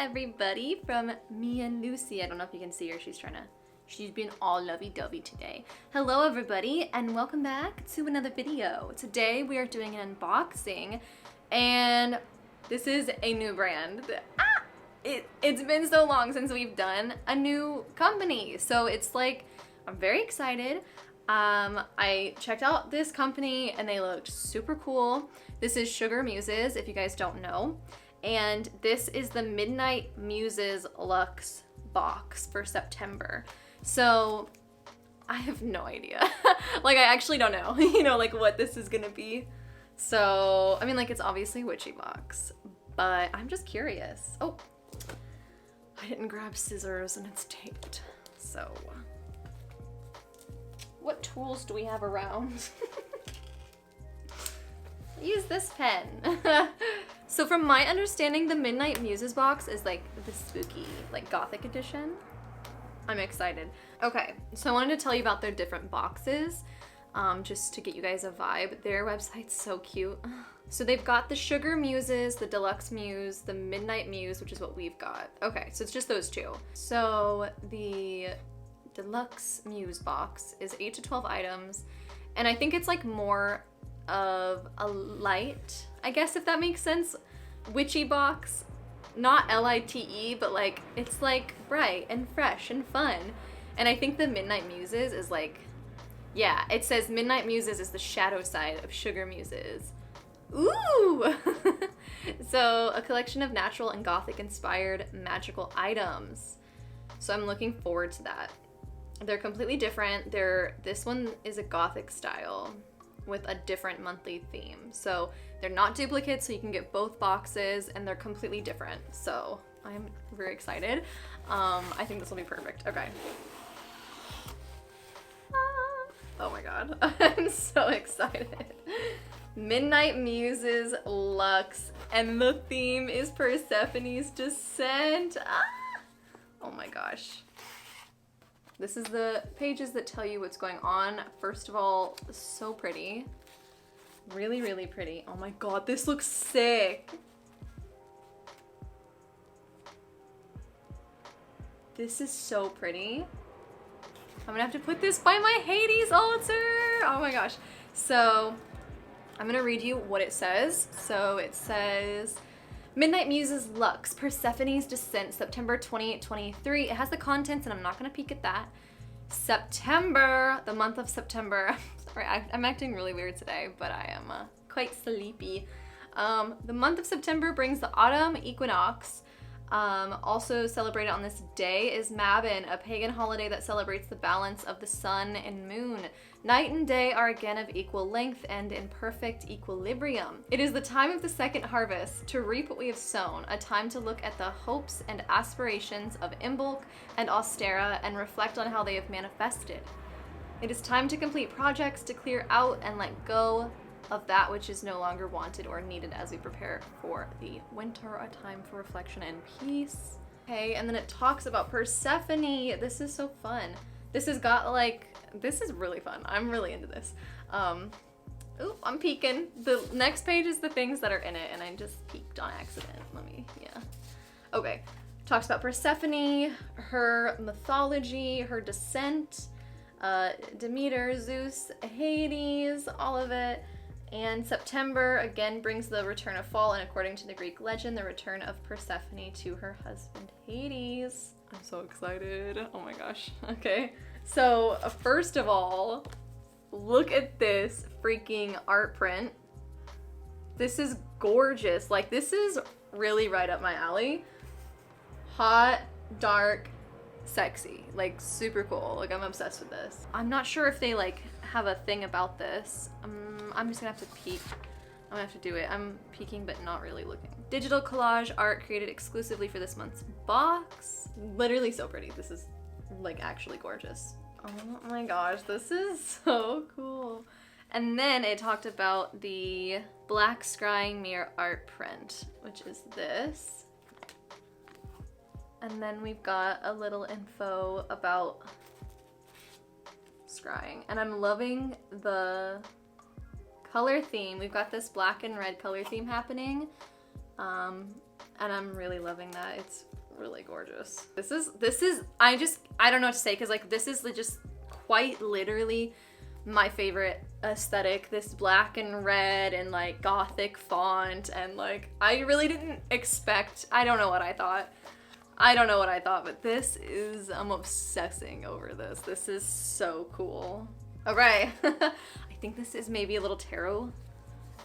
everybody from me and Lucy. I don't know if you can see her. She's been all lovey-dovey today. Hello everybody and welcome back to another video. Today we are doing an unboxing and this is a new brand. It's been so long since we've done a new company. So it's like, I'm very excited. I checked out this company and they looked super cool. This is Sugar Muses, if you guys don't know. And this is the Midnight Muses Luxe box for September. So I have no idea. Like, I actually don't know, you know, like what this is gonna be. So, I mean, like, it's obviously a witchy box, but I'm just curious. Oh, I didn't grab scissors and it's taped. So, what tools do we have around? Use this pen. So from my understanding, the Midnight Muses box is like the spooky, like gothic edition. I'm excited. Okay, so I wanted to tell you about their different boxes, just to get you guys a vibe. Their website's so cute. So they've got the Sugar Muses, the Deluxe Muse, the Midnight Muse, which is what we've got. Okay, so it's just those two. So the Deluxe Muse box is 8 to 12 items, and I think it's like more of a light, I guess, if that makes sense, witchy box. Not L-I-T-E, but like, it's like bright and fresh and fun. And I think the Midnight Muses is like, yeah, it says Midnight Muses is the shadow side of Sugar Muses. Ooh! So a collection of natural and gothic inspired magical items. So I'm looking forward to that. They're completely different. This one is a gothic style with a different monthly theme. So they're not duplicates, so you can get both boxes, and they're completely different. So I'm very excited. I think this will be perfect. Okay. Oh my god, I'm so excited. Midnight Muses Luxe, and the theme is Persephone's descent. Oh my gosh. This is the pages that tell you what's going on. First of all, so pretty. Really, really pretty. Oh my god, this looks sick. This is so pretty. I'm gonna have to put this by my Hades altar. Oh my gosh. So I'm gonna read you what it says. So it says, Midnight Muses Luxe, Persephone's Descent, September 2023. It has the contents, and I'm not gonna peek at that. September, the month of September. Sorry, I'm acting really weird today, but I am quite sleepy. The month of September brings the autumn equinox. Also celebrated on this day is Mabon, a pagan holiday that celebrates the balance of the sun and moon. Night and day are again of equal length and in perfect equilibrium. It is the time of the second harvest, to reap what we have sown, a time to look at the hopes and aspirations of Imbolc and Austera and reflect on how they have manifested. It is time to complete projects, to clear out and let go of that which is no longer wanted or needed as we prepare for the winter, a time for reflection and peace. Okay, and then it talks about Persephone. This is so fun. This has got like, this is really fun. I'm really into this. Ooh, I'm peeking. The next page is the things that are in it, and I just peeked on accident. Yeah. Okay, talks about Persephone, her mythology, her descent, Demeter, Zeus, Hades, all of it. And September again brings the return of fall, and according to the Greek legend, the return of Persephone to her husband Hades. I'm so excited. Oh my gosh. Okay. So first of all, look at this freaking art print. This is gorgeous. Like, this is really right up my alley. Hot, dark, sexy, like super cool. Like, I'm obsessed with this. I'm not sure if they like have a thing about this. I'm just gonna have to peek. I'm gonna have to do it. I'm peeking but not really looking. Digital collage art created exclusively for this month's box. Literally so pretty. This is like actually gorgeous. Oh my gosh, this is so cool. And then it talked about the Black Scrying Mirror art print, which is this. And then we've got a little info about scrying. And I'm loving the color theme. We've got this black and red color theme happening. And I'm really loving that. It's really gorgeous. This is, I don't know what to say, because like this is just quite literally my favorite aesthetic. This black and red and like gothic font, and like I really didn't expect, I don't know what I thought, but this is, I'm obsessing over this. This is so cool. Okay. I think this is maybe a little tarot,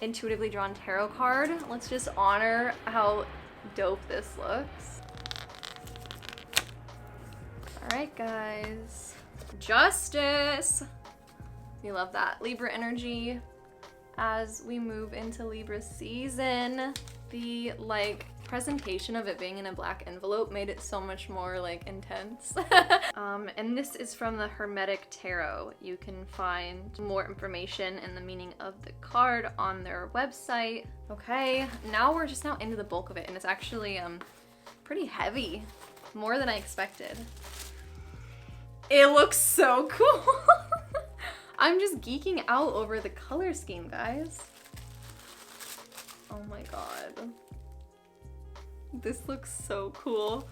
intuitively drawn tarot card. Let's just honor how dope this looks. All right, guys. Justice. We love that. Libra energy as we move into Libra season. The like presentation of it being in a black envelope made it so much more like intense. And this is from the Hermetic Tarot. You can find more information and the meaning of the card on their website. Okay, now we're just now into the bulk of it, and it's actually pretty heavy, more than I expected. It looks so cool. I'm just geeking out over the color scheme, guys. Oh my god. This looks so cool.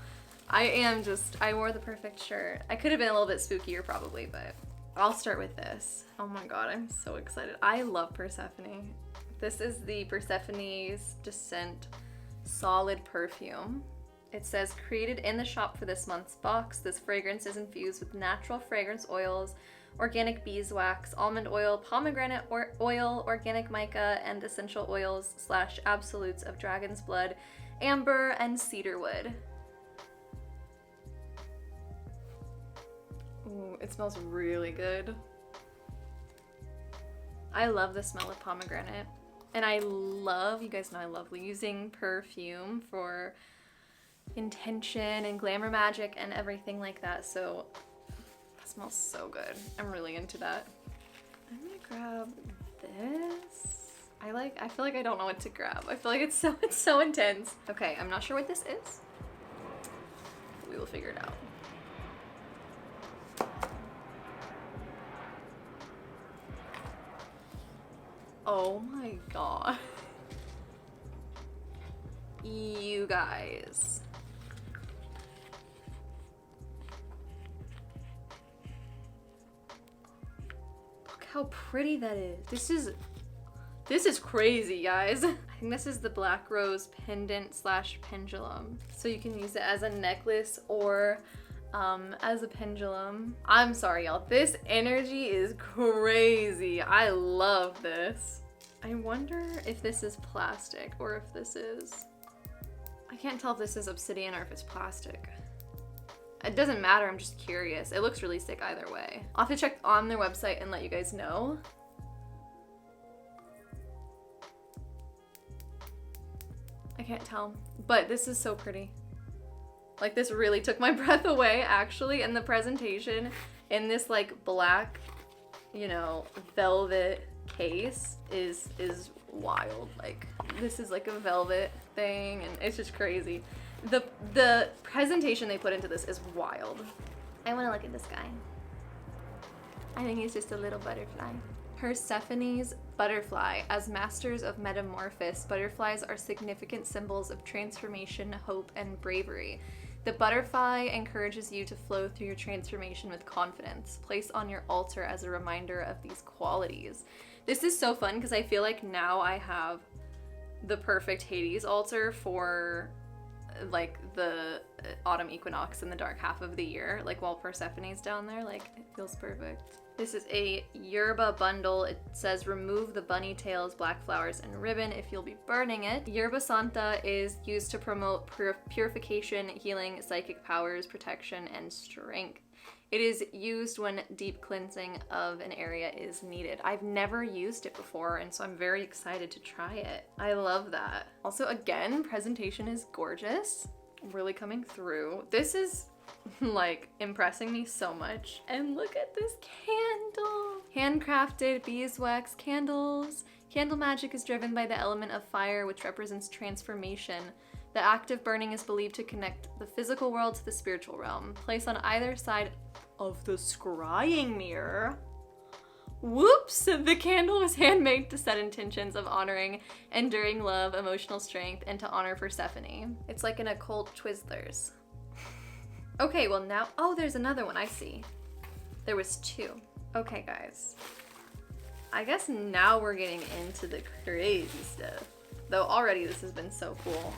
I wore the perfect shirt. I could have been a little bit spookier probably, but I'll start with this. Oh my god, I'm so excited. I love Persephone. This is the Persephone's Descent Solid Perfume. It says, created in the shop for this month's box, this fragrance is infused with natural fragrance oils, organic beeswax, almond oil, pomegranate oil, organic mica, and essential oils / absolutes of dragon's blood, amber, and cedarwood. Ooh, it smells really good. I love the smell of pomegranate. And I love, you guys know I love using perfume for intention and glamour magic and everything like that, so that smells so good. I'm really into that. I'm gonna grab this. I feel like I don't know what to grab. I feel like it's so intense. Okay, I'm not sure what this is. We will figure it out. Oh my god. You guys. Look how pretty that is. This is crazy, guys. I think this is the Black Rose pendant / pendulum. So you can use it as a necklace or as a pendulum. I'm sorry, y'all. This energy is crazy. I love this. I wonder if this is plastic or if this is... I can't tell if this is obsidian or if it's plastic. It doesn't matter, I'm just curious. It looks really sick either way. I'll have to check on their website and let you guys know. I can't tell, but this is so pretty. Like, this really took my breath away, actually, and the presentation in this like black, you know, velvet case is wild. Like, this is like a velvet thing, and it's just crazy. The presentation they put into this is wild. I want to look at this guy. I think he's just a little butterfly. Persephone's butterfly. As masters of metamorphosis, butterflies are significant symbols of transformation, hope, and bravery. The butterfly encourages you to flow through your transformation with confidence. Place on your altar as a reminder of these qualities. This is so fun because I feel like now I have the perfect Hades altar for like the autumn equinox in the dark half of the year, like while Persephone's down there, like it feels perfect. This is a yerba bundle. It says remove the bunny tails, black flowers, and ribbon if you'll be burning it. Yerba Santa is used to promote purification, healing, psychic powers, protection, and strength. It is used when deep cleansing of an area is needed. I've never used it before, and so I'm very excited to try it. I love that. Also, again, presentation is gorgeous. Really coming through. This is like impressing me so much. And look at this candle. Handcrafted beeswax candles. Candle magic is driven by the element of fire, which represents transformation. The act of burning is believed to connect the physical world to the spiritual realm. Place on either side of the scrying mirror. Whoops! The candle was handmade to set intentions of honoring enduring love, emotional strength, and to honor Persephone. It's like an occult Twizzlers. Okay, well now, oh, there's another one, I see. There was two. Okay, guys. I guess now we're getting into the crazy stuff. Though already this has been so cool.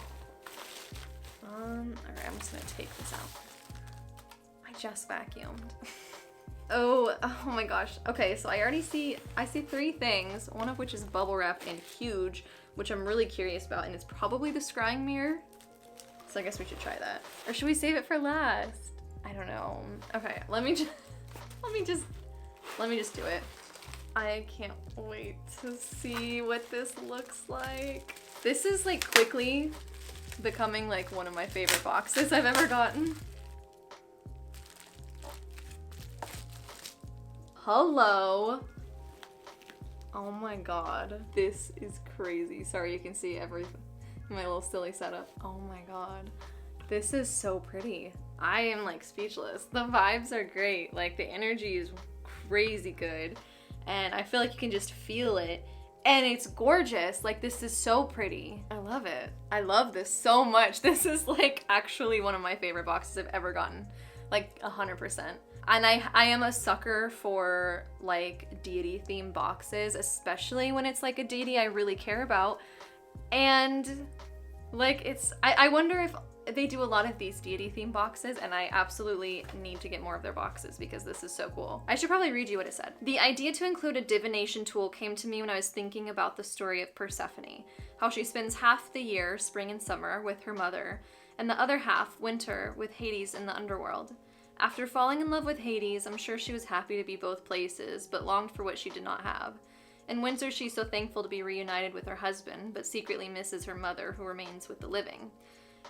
Alright, I'm just gonna take this out. I just vacuumed. Oh my gosh. Okay, so I see 3 things, one of which is bubble wrap and huge, which I'm really curious about, and it's probably the scrying mirror. So I guess we should try that. Or should we save it for last? I don't know. Okay, let me just do it. I can't wait to see what this looks like. This is like quickly becoming like one of my favorite boxes I've ever gotten. Hello. Oh my god. This is crazy. Sorry, you can see everything. My little silly setup. Oh my god. This is so pretty. I am like speechless. The vibes are great. Like the energy is crazy good. And I feel like you can just feel it. And it's gorgeous. Like this is so pretty. I love it. I love this so much. This is like actually one of my favorite boxes I've ever gotten. Like 100%. And I am a sucker for like deity themed boxes, especially when it's like a deity I really care about. And like I wonder if they do a lot of these deity themed boxes, and I absolutely need to get more of their boxes because this is so cool. I should probably read you what it said. The idea to include a divination tool came to me when I was thinking about the story of Persephone, how she spends half the year, spring and summer, with her mother, and the other half, winter, with Hades in the underworld. After falling in love with Hades, I'm sure she was happy to be both places, but longed for what she did not have. In winter, she's so thankful to be reunited with her husband, but secretly misses her mother, who remains with the living.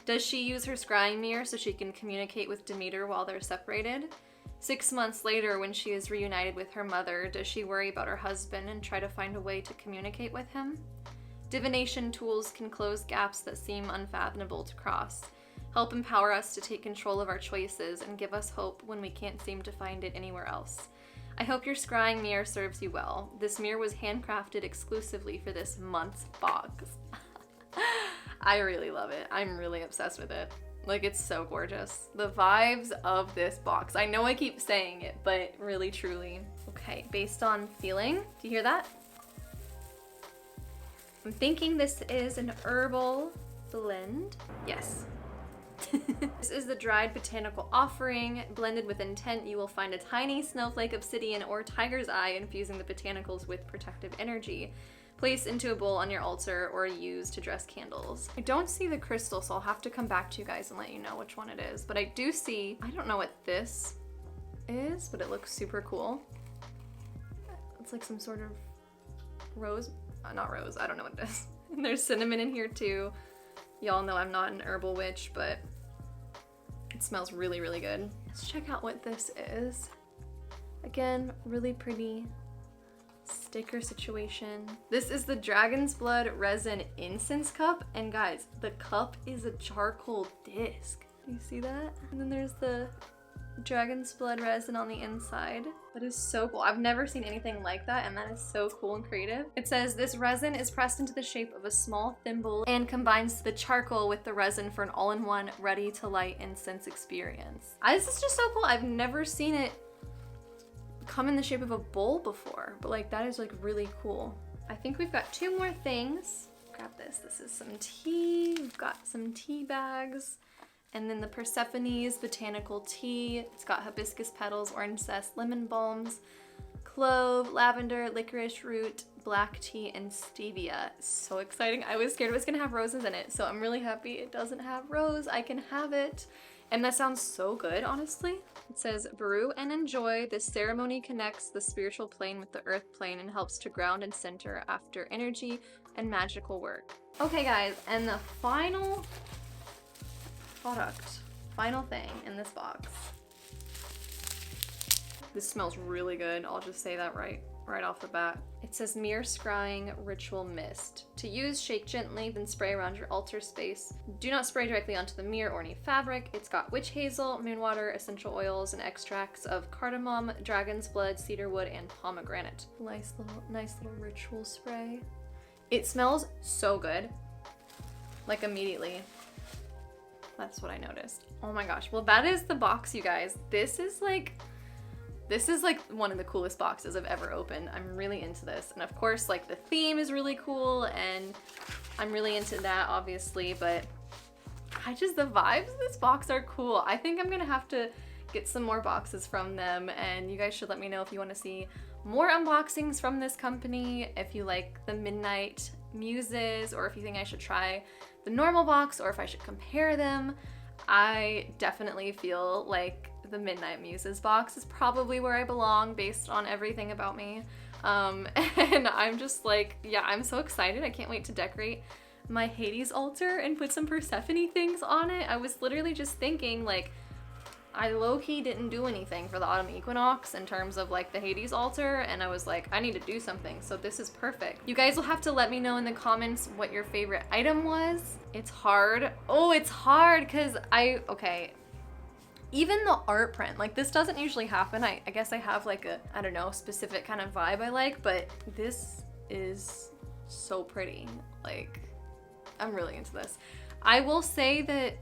Does she use her scrying mirror so she can communicate with Demeter while they're separated? 6 months later, when she is reunited with her mother, does she worry about her husband and try to find a way to communicate with him? Divination tools can close gaps that seem unfathomable to cross, help empower us to take control of our choices, and give us hope when we can't seem to find it anywhere else. I hope your scrying mirror serves you well. This mirror was handcrafted exclusively for this month's box. I really love it. I'm really obsessed with it. Like, it's so gorgeous. The vibes of this box. I know I keep saying it, but really, truly. Okay, based on feeling, do you hear that? I'm thinking this is an herbal blend. Yes. This is the dried botanical offering. Blended with intent, you will find a tiny snowflake obsidian or tiger's eye infusing the botanicals with protective energy. Place into a bowl on your altar or use to dress candles. I don't see the crystal, so I'll have to come back to you guys and let you know which one it is. But I do see, I don't know what this is, but it looks super cool. It's like some sort of rose, not rose, I don't know what it is. And there's cinnamon in here too. Y'all know I'm not an herbal witch, but it smells really, really good. Let's check out what this is. Again, really pretty sticker situation. This is the Dragon's Blood Resin Incense Cup, and guys, the cup is a charcoal disc. Do you see that? And then there's the Dragon's Blood resin on the inside. That is so cool. I've never seen anything like that, and that is so cool and creative. It says, this resin is pressed into the shape of a small thimble and combines the charcoal with the resin for an all-in-one, ready-to-light incense experience. This is just so cool. I've never seen it come in the shape of a bowl before, but like that is like really cool. I think we've got 2 more things. Grab this. This is some tea. We've got some tea bags. And then the Persephone's botanical tea. It's got hibiscus petals, orange zest, lemon balms, clove, lavender, licorice root, black tea, and stevia. So exciting. I was scared it was gonna have roses in it, so I'm really happy it doesn't have rose. I can have it. And that sounds so good, honestly. It says, brew and enjoy. This ceremony connects the spiritual plane with the earth plane and helps to ground and center after energy and magical work. Okay guys, and the final product, final thing in this box. This smells really good. I'll just say that right off the bat. It says Mirror Scrying Ritual Mist. To use, shake gently, then spray around your altar space. Do not spray directly onto the mirror or any fabric. It's got witch hazel, moon water, essential oils, and extracts of cardamom, dragon's blood, cedarwood, and pomegranate. Nice little ritual spray. It smells so good. Like immediately. That's what I noticed. Oh my gosh. Well, that is the box, you guys. This is like one of the coolest boxes I've ever opened. I'm really into this. And of course, like the theme is really cool and I'm really into that obviously, but the vibes of this box are cool. I think I'm gonna have to get some more boxes from them, and you guys should let me know if you want to see more unboxings from this company, if you like the Midnight Muses, or if you think I should try the normal box, or if I should compare them. I definitely feel like the Midnight Muses box is probably where I belong based on everything about me. And I'm just like, yeah, I'm so excited. I can't wait to decorate my Hades altar and put some Persephone things on it. I was literally just thinking, like, I low-key didn't do anything for the autumn equinox in terms of like the Hades altar, and I was like, I need to do something, so this is perfect. You guys will have to let me know in the comments what your favorite item was. It's hard. Oh, it's hard because okay. Even the art print, like this doesn't usually happen. I guess I have like a, I don't know, specific kind of vibe I like, but this is so pretty. Like, I'm really into this. I will say that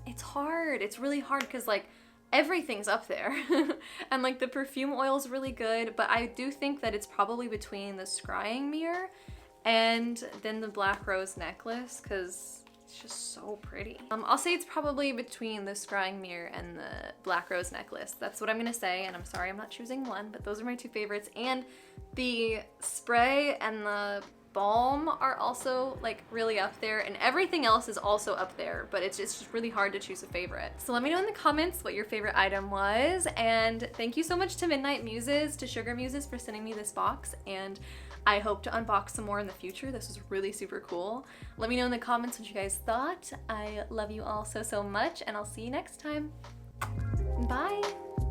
it's hard. It's really hard because like everything's up there and like the perfume oil is really good, but I do think that it's probably between the scrying mirror and then the black rose necklace because it's just so pretty. I'll say it's probably between the scrying mirror and the black rose necklace. That's what I'm gonna say, and I'm sorry I'm not choosing one, but those are my two favorites. And the spray and the balm are also like really up there, and everything else is also up there, but it's just really hard to choose a favorite. So let me know in the comments what your favorite item was, and thank you so much to Midnight Muses, to Sugar Muses for sending me this box, and I hope to unbox some more in the future. This was really super cool. Let me know in the comments what you guys thought. I love you all so much, and I'll see you next time. Bye!